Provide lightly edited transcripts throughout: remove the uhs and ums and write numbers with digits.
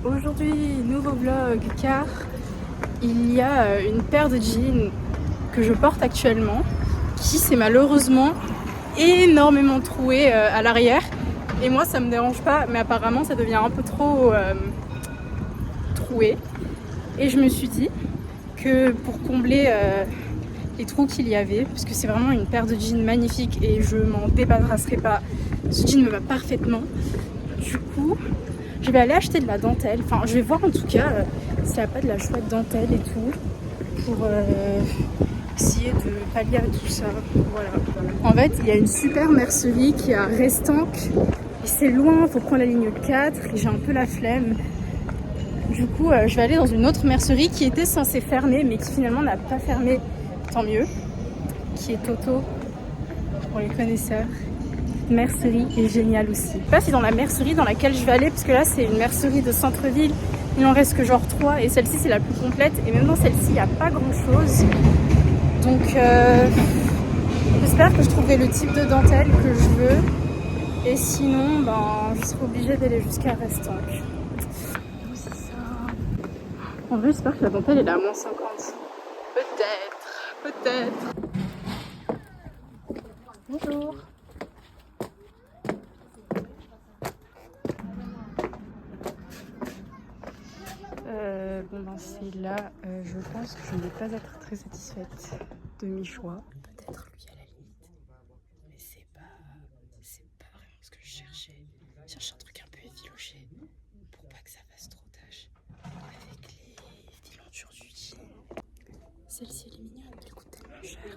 Aujourd'hui, nouveau vlog car il y a une paire de jeans que je porte actuellement qui s'est malheureusement énormément trouée à l'arrière. Et moi ça me dérange pas, mais apparemment ça devient un peu trop troué. Et je me suis dit que pour combler les trous qu'il y avait, parce que c'est vraiment une paire de jeans magnifique et je m'en débarrasserai pas, ce jean me va parfaitement. Du coup, je vais aller acheter de la dentelle. Enfin, je vais voir en tout cas s'il n'y a pas de la chouette dentelle et tout pour essayer de pallier à tout ça. Voilà. En fait, il y a une super mercerie qui est à Restanque. Et c'est loin, il faut prendre la ligne 4 et j'ai un peu la flemme. Du coup, je vais aller dans une autre mercerie qui était censée fermer mais qui finalement n'a pas fermé, tant mieux. Qui est Toto, pour les connaisseurs. Mercerie est géniale aussi. Je sais pas si dans la mercerie dans laquelle je vais aller, parce que là c'est une mercerie de centre-ville, il en reste que genre 3 et celle-ci c'est la plus complète et même dans celle-ci il n'y a pas grand chose. Donc j'espère que je trouverai le type de dentelle que je veux et sinon ben, je serai obligée d'aller jusqu'à Restanque. C'est ça. En vrai j'espère que la dentelle est à moins 50. Peut-être. Bonjour. Bon ben c'est là, je pense que je ne vais pas être très satisfaite de mes choix. Peut-être lui à la limite, mais c'est pas vraiment ce que je cherchais. Je cherche un truc un peu effiloché pour pas que ça fasse trop tâche avec les filantures du jean. Celle-ci elle est mignonne, elle coûte tellement cher.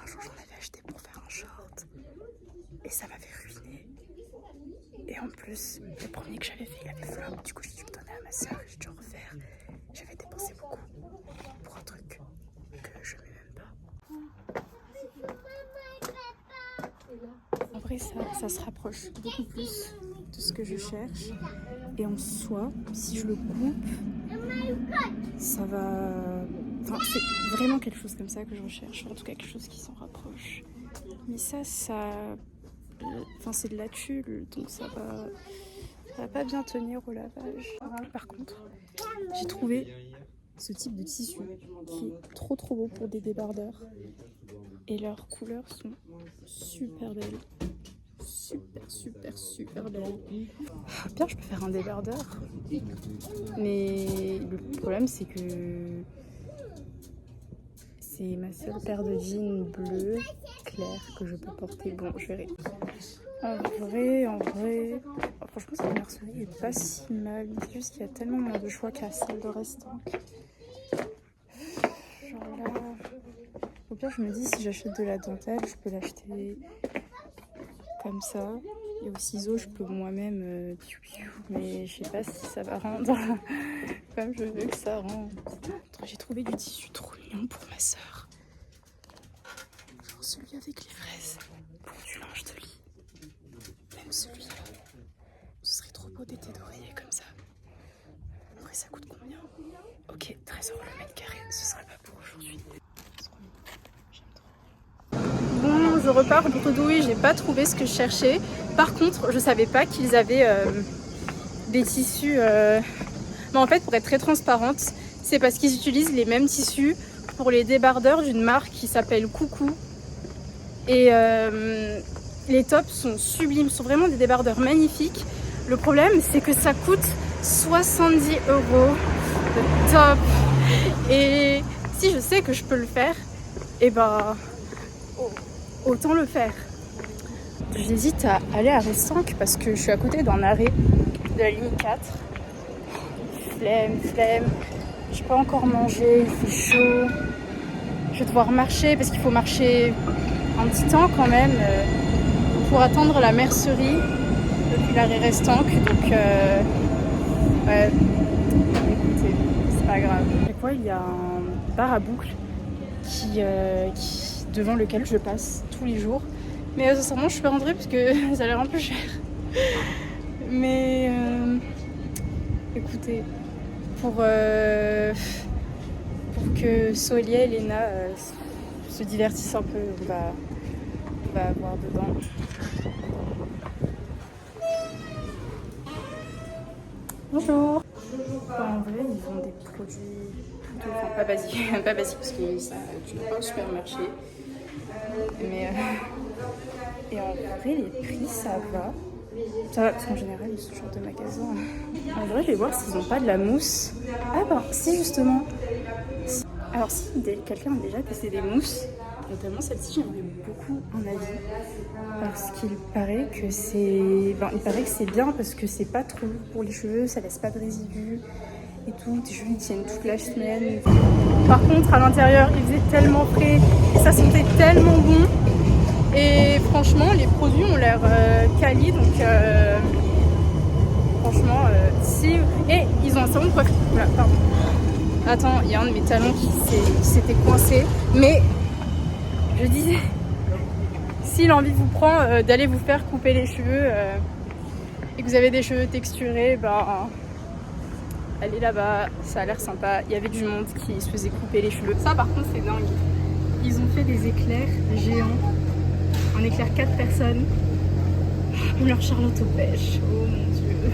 Un jour j'en avais acheté pour faire un short et ça m'avait ruiné. Et en plus, le premier que j'avais fait il avait flop, du coup j'ai dû le donner à ma soeur et j'ai dû refaire. J'avais dépensé beaucoup pour un truc que je mets même pas. En vrai, ça se rapproche beaucoup plus de ce que je cherche. Et en soi, si je le coupe, ça va... Enfin, c'est vraiment quelque chose comme ça que je recherche. En tout cas, quelque chose qui s'en rapproche. Mais ça... Enfin, c'est de la tulle, donc ça va pas bien tenir au lavage. Par contre, j'ai trouvé ce type de tissu qui est trop beau pour des débardeurs. Et leurs couleurs sont super belles. Super belles. Bien, je peux faire un débardeur. Mais le problème, c'est que c'est ma seule paire de jeans bleus clairs que je peux porter. Bon, je verrai. En vrai, franchement, cette mercerie est pas si mal. C'est juste qu'il y a tellement moins de choix qu'à celle de Restanque. Genre là, au pire, je me dis si j'achète de la dentelle, je peux l'acheter comme ça. Et au ciseau, je peux moi-même. Mais je sais pas si ça va rendre comme je veux que ça rende. J'ai trouvé du tissu trop mignon pour ma soeur. Genre celui avec les fraises pour du linge de lit. Même celui-là. Ce serait trop beau d'été d'oreiller comme ça. Après, ça coûte combien? Ok, 13 € le mètre carré. Ce sera pas pour aujourd'hui. Bon, je repars au Bredouille, j'ai pas trouvé ce que je cherchais. Par contre, je savais pas qu'ils avaient des tissus. Mais en fait, pour être très transparente, c'est parce qu'ils utilisent les mêmes tissus pour les débardeurs d'une marque qui s'appelle Coucou. Et les tops sont sublimes, sont vraiment des débardeurs magnifiques. Le problème, c'est que ça coûte 70 € le top. Et si je sais que je peux le faire, et ben autant le faire. J'hésite à aller à Restanque parce que je suis à côté d'un arrêt de la ligne 4. Flemme. J'ai pas encore mangé, il fait chaud. Je vais devoir marcher parce qu'il faut marcher un petit temps quand même pour attendre la mercerie depuis l'arrêt Restanque. Donc ouais, écoutez, c'est pas grave. Chaque fois il y a un bar à boucle qui devant lequel je passe tous les jours. Mais sincèrement je suis pas rentrée parce que ça a l'air un peu cher. Mais écoutez, pour que Solia et Léna se divertissent un peu, on va voir dedans. Bonjour. En vrai, ils vendent des produits plutôt, enfin, pas basiques, pas basiques parce que ça, tu n'as pas au supermarché. Mais et en vrai, les prix, ça va. Ça va, parce qu'en général, ce genre de magasin. En vrai, je vais voir s'ils n'ont pas de la mousse. Ah ben, si justement. Alors si quelqu'un a déjà testé des mousses, notamment celle-ci, j'aimerais beaucoup un avis. Parce qu'il paraît que c'est... Ben, il paraît que c'est bien parce que c'est pas trop lourd pour les cheveux, ça laisse pas de résidus et tout. Tes cheveux tiennent toute la semaine. Par contre, à l'intérieur, il faisait tellement frais et ça sentait tellement bon. Et franchement, les produits ont l'air quali, donc franchement, si... Et ils ont un salon de coiffure. Voilà, pardon. Attends, il y a un de mes talons qui s'était coincé. Mais je disais, si l'envie vous prend d'aller vous faire couper les cheveux et que vous avez des cheveux texturés, bah allez là-bas, ça a l'air sympa. Il y avait du monde qui se faisait couper les cheveux. Ça par contre c'est dingue. Ils ont fait des éclairs géants. Un éclair 4 personnes. Ou leur charlotte aux pêches. Oh mon dieu.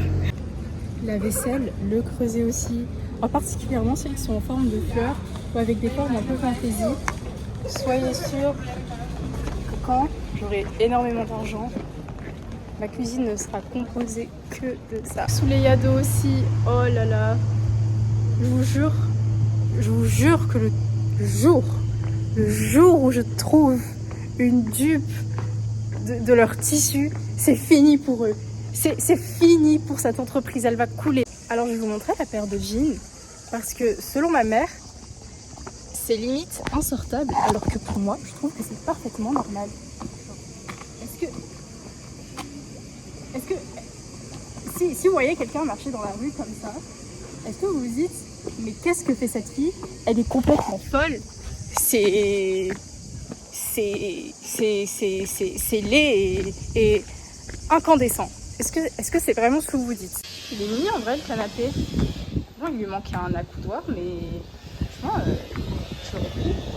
La vaisselle, le creuset aussi. En particulièrement celles qui sont en forme de fleurs ou avec des formes un peu fantaisie. Soyez sûrs que quand j'aurai énormément d'argent, ma cuisine ne sera composée que de ça. Sous les yados aussi, oh là là. Je vous jure que le jour où je trouve une dupe de leur tissu, c'est fini pour eux. C'est fini pour cette entreprise, elle va couler. Alors je vais vous montrer la paire de jeans parce que selon ma mère, c'est limite insortable alors que pour moi, je trouve que c'est parfaitement normal. Est-ce que si vous voyez quelqu'un marcher dans la rue comme ça, est-ce que vous vous dites mais qu'est-ce que fait cette fille? Elle est complètement folle. C'est laid et incandescent. Est-ce que c'est vraiment ce que vous vous dites? Il est mignon en vrai le canapé. Bon, il lui manquait un accoudoir, mais franchement, j'aurais pu.